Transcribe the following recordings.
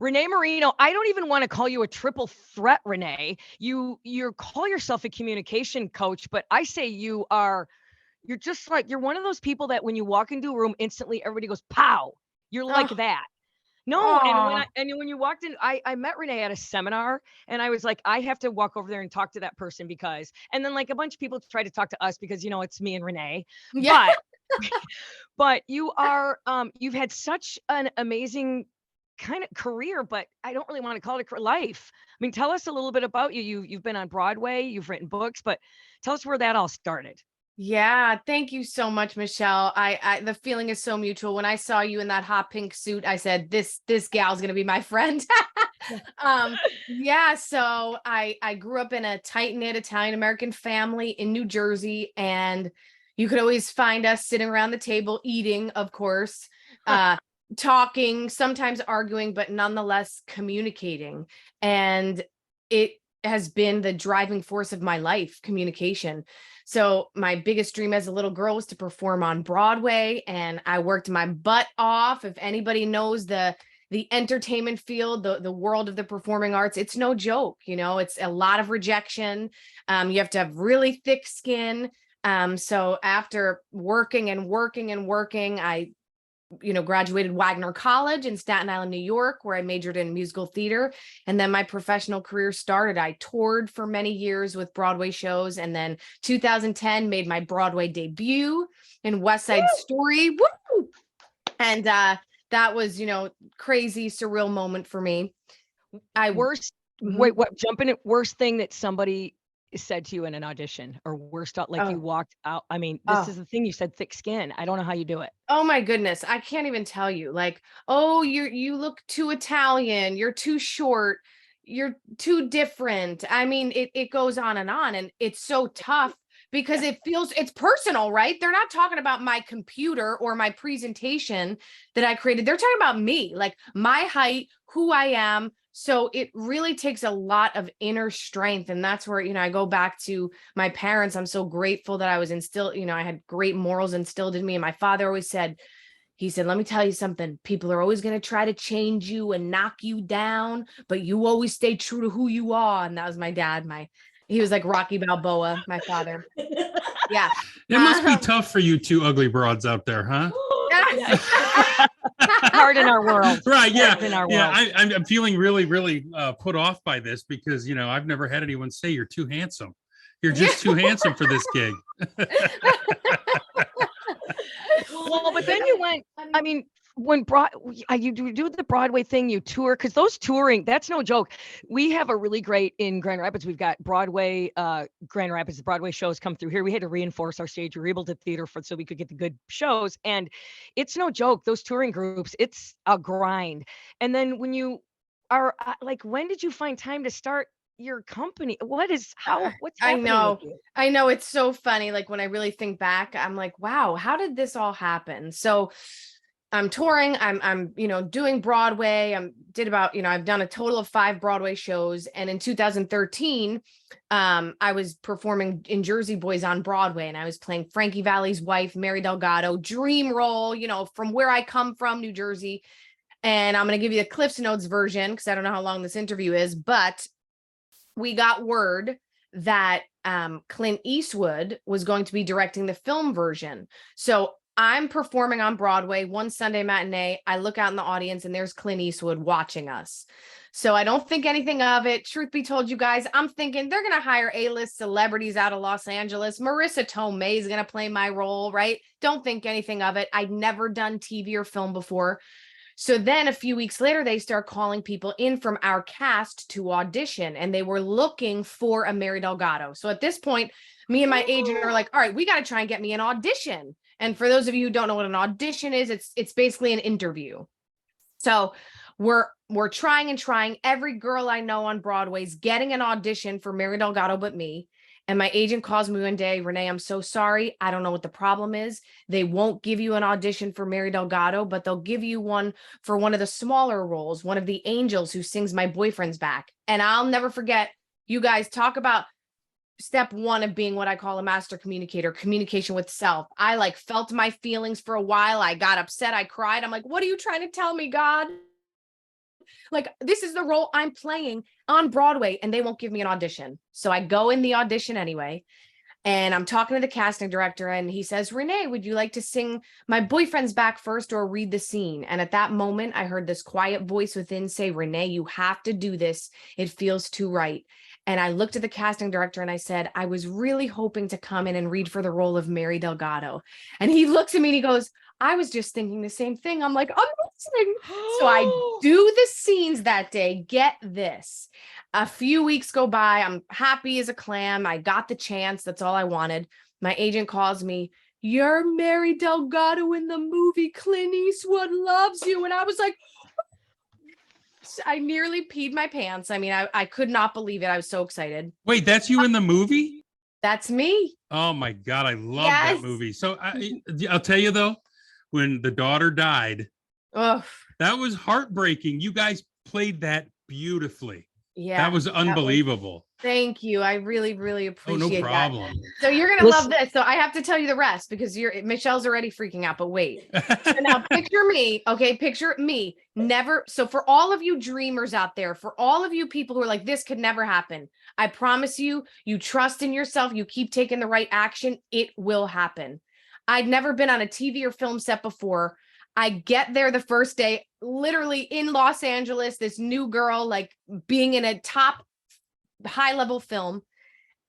Renee Marino, I don't even want to call you a triple threat, Renee. You call yourself a communication coach, but I say you're just like you're one of those people that when you walk into a room, instantly everybody goes, pow. You're like Oh, that. No, oh, and when you walked in, I met Renee at a seminar and I was like, I have to walk over there and talk to that person because and then like a bunch of people try to talk to us because it's me and Renee. yeah. But but you've had such an amazing kind of career, but I don't really want to call it a life. I mean, tell us a little bit about you. You've been on Broadway, you've written books, but tell us where that all started. Yeah, thank you so much, Michelle. The feeling is so mutual. When I saw you in that hot pink suit, I said, this gal's gonna be my friend. Yeah, so I grew up in a tight-knit Italian American family in New Jersey, and you could always find us sitting around the table eating, of course, uh, talking, sometimes arguing, but nonetheless communicating. And it has been the driving force of my life, communication. So my biggest dream as a little girl was to perform on Broadway, and I worked my butt off. If anybody knows the entertainment field, the world of the performing arts, it's no joke. It's a lot of rejection. You have to have really thick skin. So after working and working and working, I graduated Wagner College in Staten Island, New York, where I majored in musical theater. And then my professional career started. I toured for many years with Broadway shows. And then 2010 made my Broadway debut in West Side Story. Woo! And that was, crazy, surreal moment for me. Worst Mhm. wait, what jump in it worst thing that somebody said to you in an audition or worst like you Oh, walked out. I mean, this oh, is the thing you said thick skin. I don't know how you do it. oh my goodness. I can't even tell you. Like, oh, you look too Italian, you're too short, you're too different. I mean, it goes on, and it's so tough because it's personal, right? They're not talking about my computer or my presentation that I created. They're talking about me, like my height, who I am. So it really takes a lot of inner strength. And that's where, I go back to my parents. I'm so grateful that I was instilled, I had great morals instilled in me. And my father always said, he said, let me tell you something. People are always going to try to change you and knock you down, but you always stay true to who you are. And that was my dad. He was like Rocky Balboa, my father. Yeah. It must be Um, tough for you two ugly broads out there, huh? Yes. Hard in our world. Right. Yeah. Hard in our Yeah. world. I'm feeling really, really put off by this because, I've never had anyone say you're too handsome. You're just too handsome for this gig. Well, but then you went, I mean, when you do the Broadway thing, you tour, because those touring, that's no joke. We have a really great in Grand Rapids. We've got Broadway, Grand Rapids, the Broadway shows come through here. We had to reinforce our stage. We were able to theater so we could get the good shows. And it's no joke. Those touring groups, it's a grind. And then when you are like, when did you find time to start your company? What's I happening with know. you? I know, it's so funny. Like when I really think back, I'm like, wow, how did this all happen? So I'm touring, I'm doing Broadway. Did about, I've done a total of 5 Broadway shows. And in 2013, I was performing in Jersey Boys on Broadway, and I was playing Frankie Valli's wife, Mary Delgado, dream role, from where I come from, New Jersey. And I'm going to give you the Cliff's Notes version because I don't know how long this interview is, but we got word that Clint Eastwood was going to be directing the film version. So I'm performing on Broadway one Sunday matinee. I look out in the audience and there's Clint Eastwood watching us. So I don't think anything of it. Truth be told, you guys, I'm thinking they're going to hire A-list celebrities out of Los Angeles. Marissa Tomei is going to play my role, right? Don't think anything of it. I'd never done TV or film before. So then a few weeks later, they start calling people in from our cast to audition, and they were looking for a Mary Delgado. So at this point, me and my agent are like, all right, we got to try and get me an audition. And for those of you who don't know what an audition is, it's basically an interview. So we're trying and trying. Every girl I know on Broadway is getting an audition for Mary Delgado but me. And my agent calls me one day, Renee, I'm so sorry. I don't know what the problem is. They won't give you an audition for Mary Delgado, but they'll give you one for one of the smaller roles, one of the angels who sings My Boyfriend's Back. And I'll never forget, you guys talk about step 1 of being what I call a master communicator, communication with self. I like felt my feelings for a while. I got upset. I cried. I'm like, what are you trying to tell me, God? Like, this is the role I'm playing on Broadway, and they won't give me an audition. So I go in the audition anyway. And I'm talking to the casting director, and he says, Renee, would you like to sing My Boyfriend's Back first or read the scene? And at that moment, I heard this quiet voice within say, Renee, you have to do this. It feels too right. And I looked at the casting director and I said, I was really hoping to come in and read for the role of Mary Delgado. And he looks at me and he goes, I was just thinking the same thing. I'm like, amazing. So I do the scenes that day. Get this. A few weeks go by. I'm happy as a clam. I got the chance. That's all I wanted. My agent calls me. You're Mary Delgado in the movie. Clint Eastwood loves you. And I was like, I nearly peed my pants. I mean, I could not believe it. I was so excited. Wait, that's you in the movie? That's me. Oh my God, I love that movie. So I'll tell you though, when the daughter died, Ugh. that was heartbreaking. You guys played that beautifully. Yeah, that was unbelievable. Thank you. I really, really appreciate no problem. that. So you're gonna love this. So I have to tell you the rest because Michelle's already freaking out. But wait. So now picture me. Okay, picture me. Never. So for all of you dreamers out there, for all of you people who are like, this could never happen. I promise you. You trust in yourself. You keep taking the right action. It will happen. I'd never been on a TV or film set before. I get there the first day, literally in Los Angeles, this new girl, like being in a top high level film.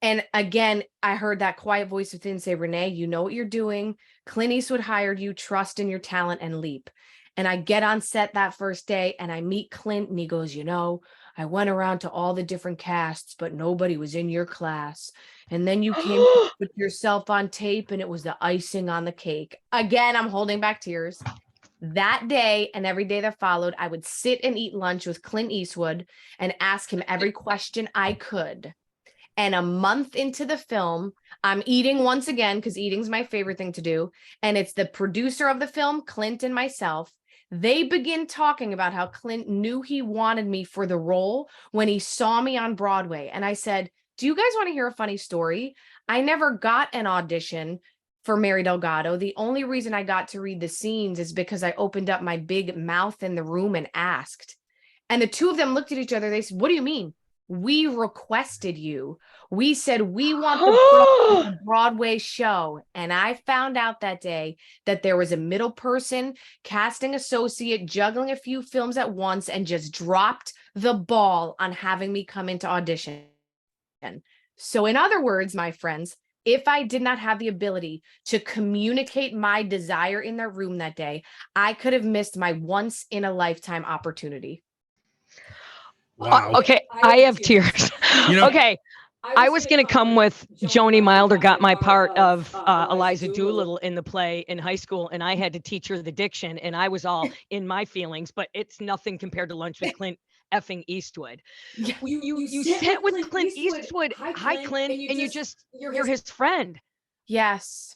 And again, I heard that quiet voice within say, Renee, you know what you're doing. Clint Eastwood hired you, trust in your talent and leap. And I get on set that first day and I meet Clint and he goes, you know, I went around to all the different casts, but nobody was in your class. And then you came with yourself on tape and it was the icing on the cake. Again, I'm holding back tears. That day and every day that followed, I would sit and eat lunch with Clint Eastwood and ask him every question I could. And a month into the film, I'm eating once again because eating's my favorite thing to do. And it's the producer of the film, Clint, and myself. They begin talking about how Clint knew he wanted me for the role when he saw me on Broadway. And I said, do you guys want to hear a funny story? I never got an audition for Mary Delgado. The only reason I got to read the scenes is because I opened up my big mouth in the room and asked. And the two of them looked at each other. They said, what do you mean? We requested you. We said, we want the Broadway show. And I found out that day that there was a middle person, casting associate, juggling a few films at once and just dropped the ball on having me come into audition. So in other words, my friends, if I did not have the ability to communicate my desire in their room that day, I could have missed my once in a lifetime opportunity. Wow. Okay, I have tears. Okay, I was going to come with Joni Milder got my part of Eliza Doolittle in the play in high school, and I had to teach her the diction, and I was all in my feelings, but it's nothing compared to Lunch with Clint effing Eastwood. You sit with Clint Eastwood. Hi, Clint, and you're his friend. Yes.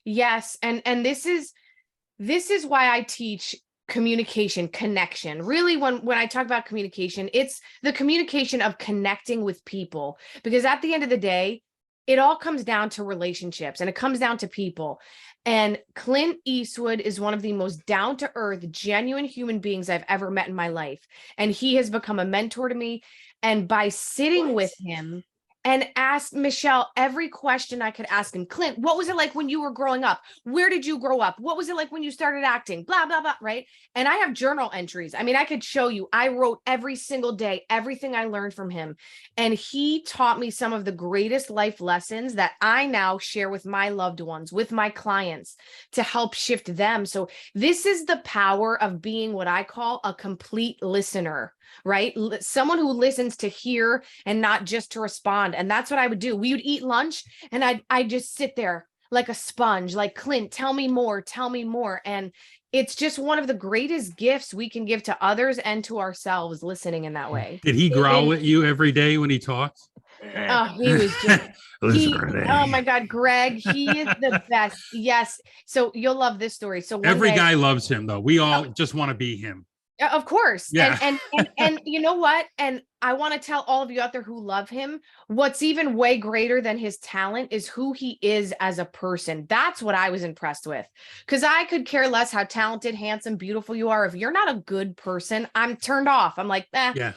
And this is why I teach communication, connection. Really, when I talk about communication, it's the communication of connecting with people, because at the end of the day, it all comes down to relationships and it comes down to people. And Clint Eastwood is one of the most down-to-earth, genuine human beings I've ever met in my life. And he has become a mentor to me. And by sitting with him and asked Michelle every question I could ask him, Clint, what was it like when you were growing up? Where did you grow up? What was it like when you started acting? Blah, blah, blah, right? And I have journal entries. I mean, I could show you, I wrote every single day, everything I learned from him. And he taught me some of the greatest life lessons that I now share with my loved ones, with my clients to help shift them. So this is the power of being what I call a complete listener, right? Someone who listens to hear and not just to respond. And that's what I would do. We would eat lunch and I'd just sit there like a sponge, like, Clint, tell me more, tell me more. And it's just one of the greatest gifts we can give to others and to ourselves, listening in that way. Did he growl at you every day when he talks? Oh, he was just, oh my God, Gregg, he is the best. Yes. So you'll love this story. So every guy loves him though. We all just want to be him. Yeah, of course. Yeah. And you know what? And I want to tell all of you out there who love him, what's even way greater than his talent is who he is as a person. That's what I was impressed with. Because I could care less how talented, handsome, beautiful you are. If you're not a good person, I'm turned off. I'm like, Yeah.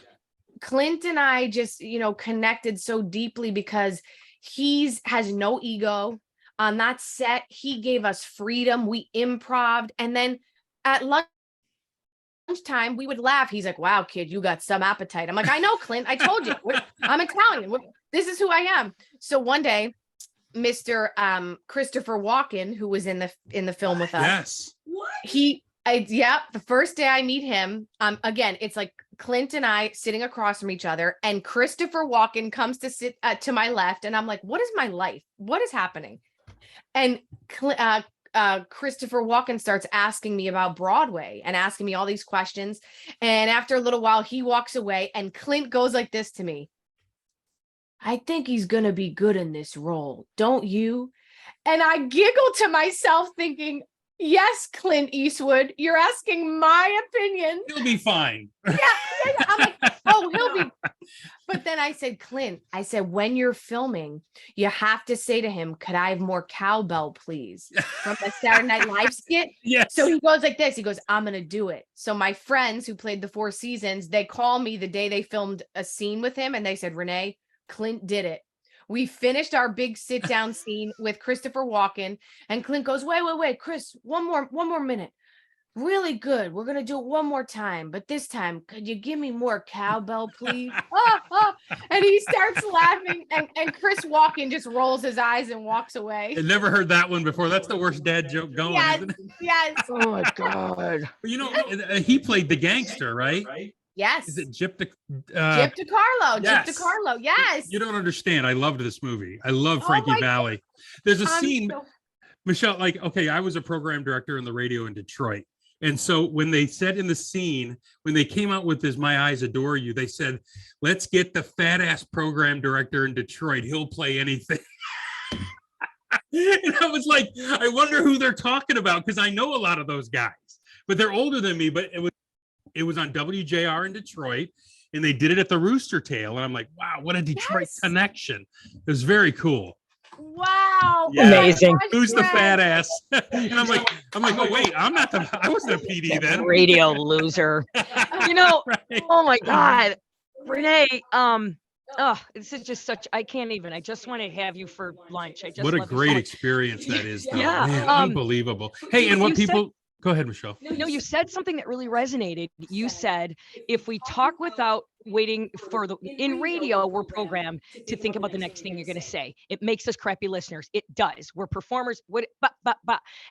Clint and I just, connected so deeply because has no ego. On that set, he gave us freedom. We improved. And then at lunchtime, we would laugh. He's like, wow, kid, you got some appetite. I'm like, I know, Clint. I told you. I'm Italian. This is who I am. So one day, Mr. Christopher Walken, who was in the film with us. Yes. The first day I meet him, again, it's like Clint and I sitting across from each other, and Christopher Walken comes to sit to my left, and I'm like, what is my life? What is happening? And Christopher Walken starts asking me about Broadway and asking me all these questions. And after a little while, he walks away, and Clint goes like this to me. I think he's going to be good in this role. Don't you? And I giggle to myself thinking, yes, Clint Eastwood, you're asking my opinion. He'll be fine. Yeah. I'm like, oh, he'll be. But then I said, Clint, when you're filming, you have to say to him, could I have more cowbell, please? From the Saturday Night Live skit. Yes. So he goes like this. He goes, I'm going to do it. So my friends who played the 4 seasons, they call me the day they filmed a scene with him. And they said, Renee, Clint did it. We finished our big sit down scene with Christopher Walken, and Clint goes, wait, Chris, one more minute. Really good. We're going to do it one more time. But this time, could you give me more cowbell, please? And he starts laughing, and Chris Walken just rolls his eyes and walks away. I never heard that one before. That's the worst dad joke going, Yes, isn't it? yes. Oh my God. He played the gangster, right? Yes. Is it Gyp Gyp DeCarlo. yes. Gyp DeCarlo. Yes. You don't understand. I loved this movie. I love Frankie Valli. There's a scene, Michelle, I was a program director in the radio in Detroit. And so when they said in the scene, when they came out with this My Eyes Adore You, they said, let's get the fat ass program director in Detroit. He'll play anything. And I was like, I wonder who they're talking about, because I know a lot of those guys, but they're older than me. But it was on WJR in Detroit, and they did it at the Rooster Tail. And I'm like, wow, what a Detroit connection. It was very cool. Wow. Yeah. Amazing. Who's the fat ass? And I'm like, oh wait, I wasn't a PD then. Radio loser. Right. Oh my God. Renee, this is just I can't even. I just want to have you for lunch. What a love you so great much. experience that is, though. Yeah. Man, unbelievable. Hey, and what people go ahead, Michelle. No, you said something that really resonated. You said, if we talk without waiting for in radio, we're programmed to think about the next thing you're going to say. It makes us crappy listeners. It does. We're performers.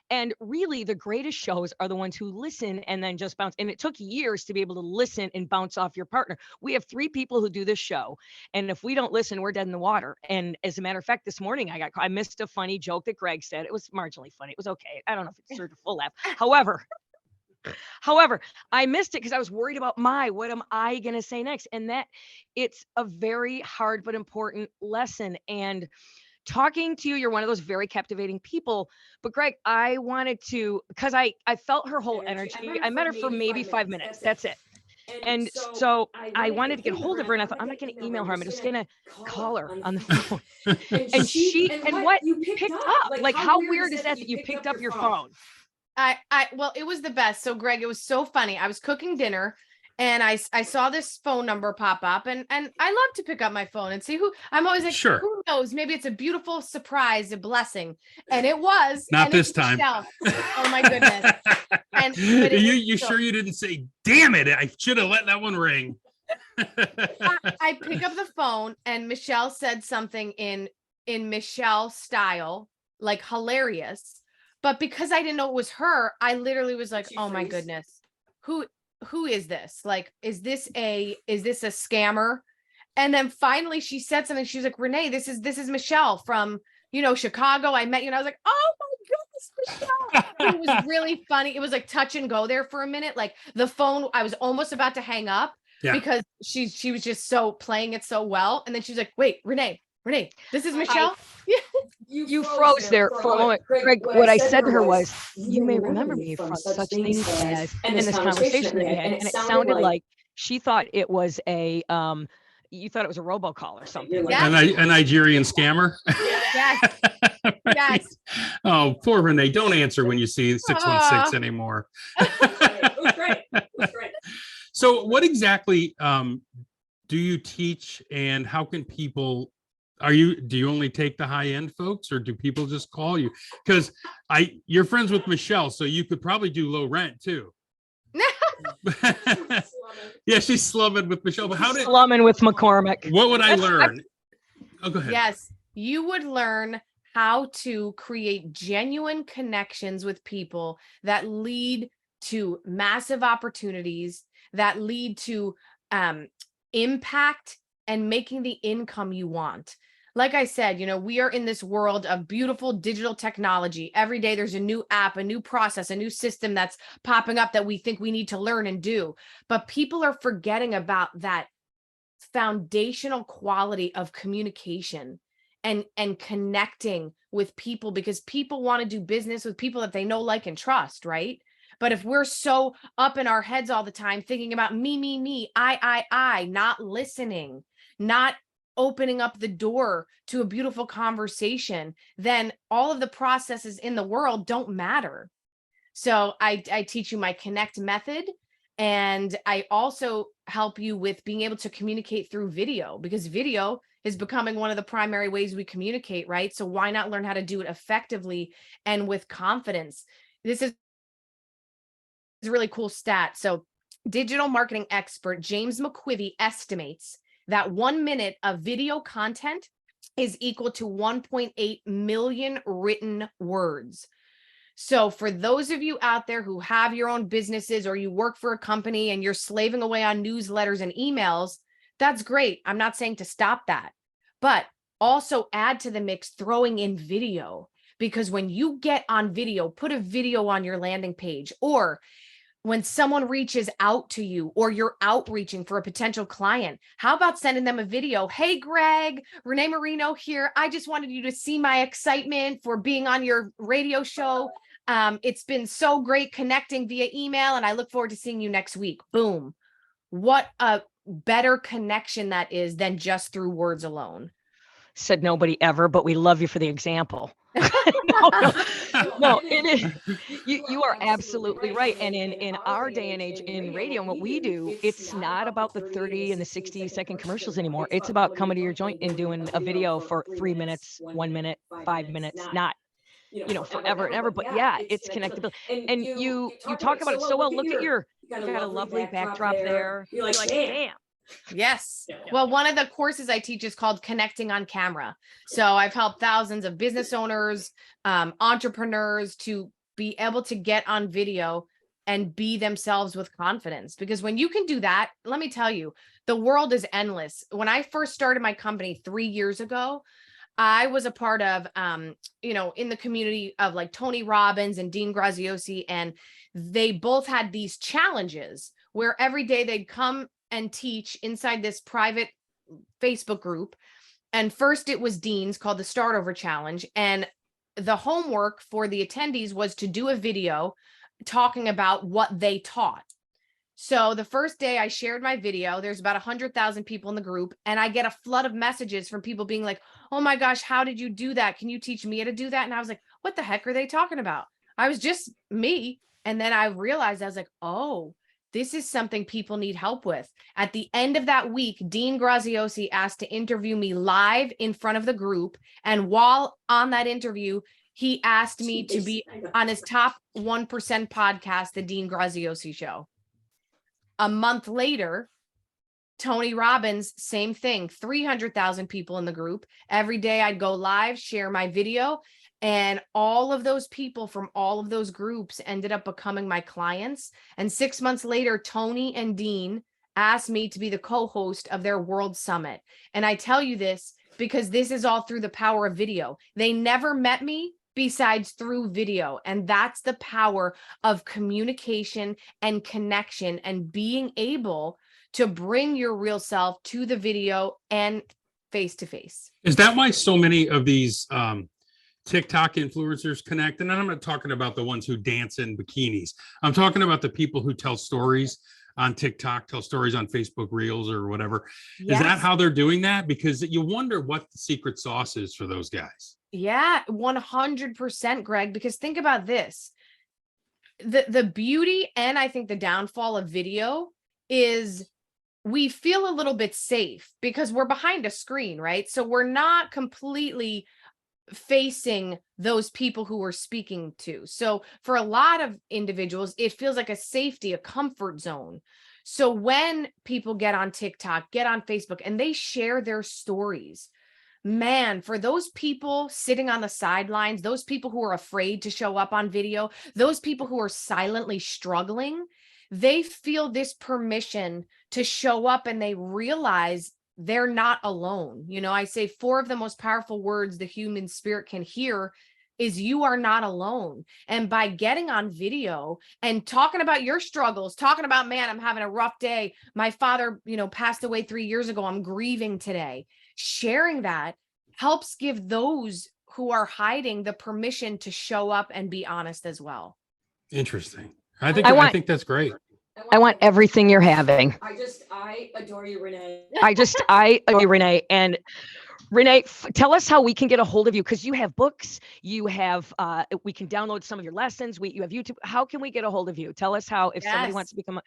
And really the greatest shows are the ones who listen and then just bounce. And it took years to be able to listen and bounce off your partner. We have 3 people who do this show. And if we don't listen, we're dead in the water. And as a matter of fact, this morning I missed a funny joke that Gregg said. It was marginally funny. It was okay. I don't know if it deserved a full laugh. However, I missed it because I was worried about what am I going to say next? And that it's a very hard but important lesson. And talking to you, you're one of those very captivating people. But Gregg, I wanted to, because I felt her whole energy. I met her for maybe 5 minutes. That's it. And so I wanted to get hold of her, and I thought, I'm not going to email her. I'm just going to call her on the phone. and what you picked up? Like, how weird is that you picked up your phone? Well, it was the best. So Gregg, it was so funny. I was cooking dinner, and I saw this phone number pop up, and I love to pick up my phone and see who. I'm always like, sure. Who knows? Maybe it's a beautiful surprise, a blessing. And it was not this time. Oh my goodness. And you sure you didn't say, damn it, I should have let that one ring. I pick up the phone, and Michelle said something in Michelle style, like hilarious. But because I didn't know it was her, I literally was like, oh my goodness, who is this? Like, is this a scammer? And then finally she said something. She was like, Renee, this is Michelle from, Chicago. I met you. And I was like, oh my goodness, Michelle. It was really funny. It was like touch and go there for a minute. Like the phone, I was almost about to hang up because she was just so playing it so well. And then she was like, wait, Renee, Renee, this is Michelle. You froze there for a moment. Greg, what I said to her was, you may remember me from such things as, in this conversation that we had. And it sounded like she thought it was you thought it was a robocall or something. Yes. A Nigerian scammer. Yes. Yes. Oh, poor Renee. Don't answer when you see 616 anymore. It was great. It was great. So what exactly do you teach, and how can people, do you only take the high end folks, or do people just call you? Because you're friends with Michelle, so you could probably do low rent too. Yeah, she's slumming with Michelle. But slumming with McCormick? What would I learn? Oh, go ahead. Yes, you would learn how to create genuine connections with people that lead to massive opportunities, that lead to impact and making the income you want. Like I said, we are in this world of beautiful digital technology. Every day there's a new app, a new process, a new system that's popping up that we think we need to learn and do. But people are forgetting about that foundational quality of communication and connecting with people, because people want to do business with people that they know, like, and trust, right? But if we're so up in our heads all the time, thinking about me, I, not listening, not opening up the door to a beautiful conversation, then all of the processes in the world don't matter. So I teach you my connect method. And I also help you with being able to communicate through video, because video is becoming one of the primary ways we communicate, right? So why not learn how to do it effectively and with confidence? This is a really cool stat. So digital marketing expert James McQuivey estimates that 1 minute of video content is equal to 1.8 million written words. So for those of you out there who have your own businesses, or you work for a company and you're slaving away on newsletters and emails, that's great. I'm not saying to stop that, but also add to the mix throwing in video, because when you get on video, put a video on your landing page, or when someone reaches out to you or you're outreaching for a potential client, how about sending them a video? Hey, Greg, Renee Marino here. I just wanted you to see my excitement for being on your radio show. It's been so great connecting via email, and I look forward to seeing you next week. Boom. What a better connection that is than just through words alone. Said nobody ever, but we love you for the example. No, it is. You are absolutely right. And in our day and age in radio and what we do, it's not about the 30 and the 60-second commercials anymore. It's about coming to your joint and doing a video for 3 minutes, 1 minute, 5 minutes, not forever and ever. But yeah, it's connectability. And you talk about it so well. Look at you got a lovely backdrop there. You're like, damn. Yes. Well, one of the courses I teach is called Connecting on Camera. So I've helped thousands of business owners, entrepreneurs to be able to get on video and be themselves with confidence. Because when you can do that, let me tell you, the world is endless. When I first started my company 3 years ago, I was a part of, in the community of like Tony Robbins and Dean Graziosi, and they both had these challenges where every day they'd come and teach inside this private Facebook group. And first it was Dean's, called the Start Over Challenge. And the homework for the attendees was to do a video talking about what they taught. So the first day I shared my video, there's about 100,000 people in the group, and I get a flood of messages from people being like, oh my gosh, how did you do that? Can you teach me how to do that? And I was like, what the heck are they talking about? I was just me. And then I realized, I was like, oh, this is something people need help with. At the end of that week, Dean Graziosi asked to interview me live in front of the group. And while on that interview, he asked me to be on his top 1% podcast, The Dean Graziosi Show. A month later, Tony Robbins, same thing, 300,000 people in the group. Every day I'd go live, share my video, and all of those people from all of those groups ended up becoming my clients. And 6 months later, Tony and Dean asked me to be the co-host of their World Summit. And I tell you this because this is all through the power of video. They never met me besides through video. And that's the power of communication and connection and being able to bring your real self to the video and face to face. Is that why so many of these TikTok influencers connect? And I'm not talking about the ones who dance in bikinis. I'm talking about the people who tell stories on TikTok, tell stories on Facebook Reels or whatever. Yes. Is that how they're doing that? Because you wonder what the secret sauce is for those guys. Yeah, 100%, Greg, because think about this. The beauty and I think the downfall of video is we feel a little bit safe because we're behind a screen, right? So we're not completely facing those people who we're speaking to. So for a lot of individuals, it feels like a safety, a comfort zone. So when people get on TikTok, get on Facebook, and they share their stories, man, for those people sitting on the sidelines, those people who are afraid to show up on video, those people who are silently struggling, they feel this permission to show up and they realize they're not alone. You know, I say 4 of the most powerful words the human spirit can hear is you are not alone. And by getting on video and talking about your struggles, talking about, man, I'm having a rough day. My father, passed away 3 years ago. I'm grieving today. Sharing that helps give those who are hiding the permission to show up and be honest as well. Interesting. I think that's great. I want everything you're having. I adore you, Renee. I adore you, Renee. And Renee, tell us how we can get a hold of you, because you have books, you have, we can download some of your lessons, you have YouTube. How can we get a hold of you? Tell us how, if somebody wants to become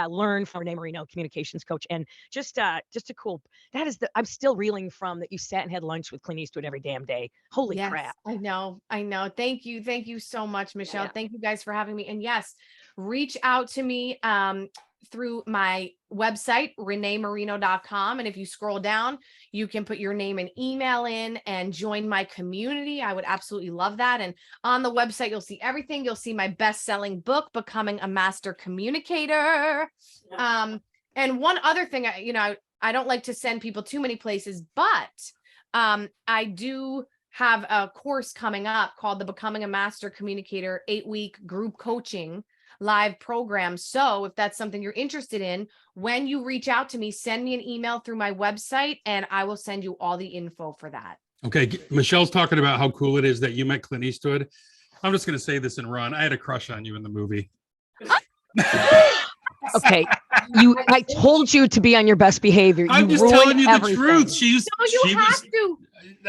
learn from Renee Marino, communications coach, and just a cool, I'm still reeling from that you sat and had lunch with Clint Eastwood every damn day. Holy crap. I know. Thank you so much, Michelle. Yeah. Thank you guys for having me. And yes, reach out to me through my website, reneemarino.com. And if you scroll down, you can put your name and email in and join my community. I would absolutely love that. And on the website, you'll see everything. You'll see my best-selling book, Becoming a Master Communicator. Yeah. And one other thing, I don't like to send people too many places, but I do have a course coming up called the Becoming a Master Communicator 8-week group coaching live program. So if that's something you're interested in, when you reach out to me, send me an email through my website and I will send you all the info for that. Okay. Michelle's talking about how cool it is that you met Clint Eastwood. I'm just going to say this and run. I had a crush on you in the movie. Okay. I told you to be on your best behavior. I'm just telling you the truth.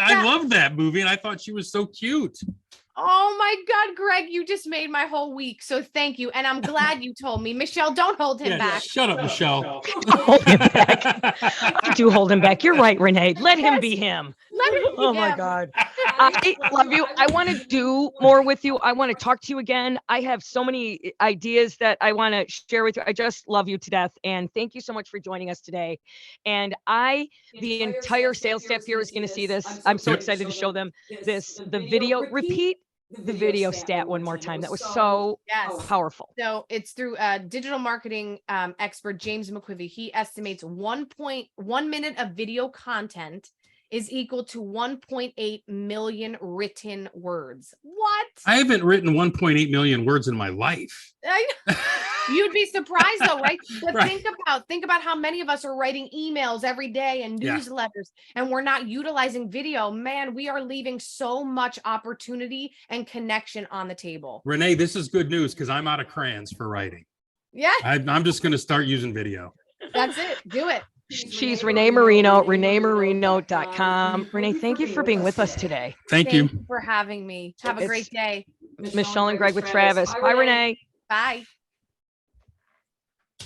I loved that movie and I thought she was so cute. Oh my God, Greg, you just made my whole week. So thank you. And I'm glad you told me. Michelle, don't hold him back. Shut up, Michelle. Hold him back. I do hold him back. You're right, Renee. Let him be him. My God. I love you. I want to do more with you. I want to talk to you again. I have so many ideas that I want to share with you. I just love you to death. And thank you so much for joining us today. And the entire sales staff here is going to see this. I'm so excited to show them the video. Repeat the video stat one more time. That was so powerful. So it's through digital marketing expert James McQuivey. He estimates 1.1 minute of video content is equal to 1.8 million written words. What? I haven't written 1.8 million words in my life. You'd be surprised though, right? But right. Think about how many of us are writing emails every day and newsletters, and we're not utilizing video. Man, we are leaving so much opportunity and connection on the table. Renee, this is good news because I'm out of crayons for writing. Yeah. I'm just going to start using video. That's it. Do it. She's Renee Marino, reneemarino.com. Renee, thank you for being with us today. Thank you for having me. Have a great day. Michelle and Greg with Travis. Bye, Renee. Bye.